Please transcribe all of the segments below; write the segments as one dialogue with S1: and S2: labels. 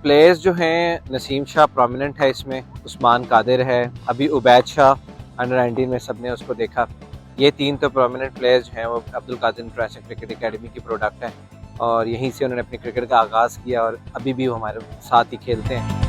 S1: Players जो हैं, Naseem Shah prominent है इसमें, उस्मान कादिर है, अभी उबैद शाह अंडर 19 में सबने उसको देखा। ये 3 तो प्रोमिनेंट प्लेयर्स हैं, वो Abdul Qadir international cricket academy की प्रोडक्ट हैं और यहीं से उन्होंने अपने क्रिकेट का आगाज़ किया और अभी भी वो हमारे साथ ही खेलते हैं।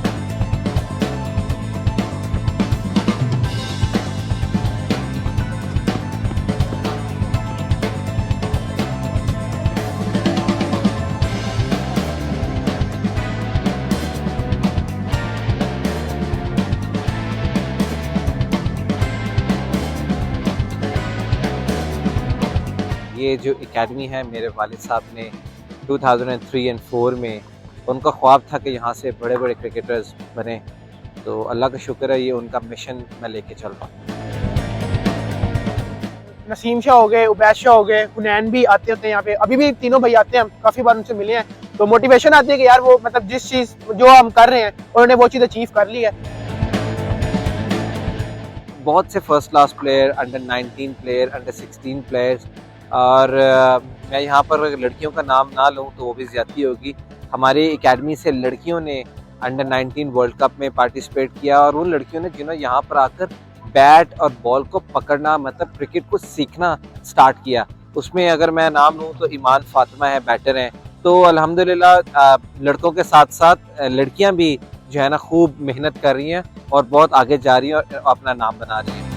S1: ये जो एकेडमी है, मेरे वालिद साहब ने 2003 और 4 में उनका ख्वाब था कि यहाँ से बड़े बड़े क्रिकेटर्स बने, तो अल्लाह का शुक्र है ये उनका मिशन मैं लेके चल रहा हूँ।
S2: नसीम शाह हो गए, उबैद शाह हो गए, हुनैन भी आते होते हैं यहाँ पे, अभी भी तीनों भाई आते हैं, हम काफ़ी बार उनसे मिले हैं, तो मोटिवेशन आती है कि यार वो मतलब जिस चीज़ जो हम कर रहे हैं उन्होंने वो चीज़ अचीव कर ली है।
S1: बहुत से first class player, under 19 player, under 16 players और मैं यहाँ पर लड़कियों का नाम ना लूँ तो वो भी ज़्यादती होगी। हमारी एकेडमी से लड़कियों ने अंडर 19 वर्ल्ड कप में पार्टिसिपेट किया और उन लड़कियों ने जिन्होंने यहाँ पर आकर बैट और बॉल को पकड़ना, मतलब क्रिकेट को सीखना स्टार्ट किया, उसमें अगर मैं नाम लूँ तो ईमान फातिमा है, बैटर हैं। तो अल्हम्दुलिल्लाह लड़कों के साथ साथ लड़कियाँ भी जो है ना खूब मेहनत कर रही हैं और बहुत आगे जा रही हैं और अपना नाम बना रही हैं।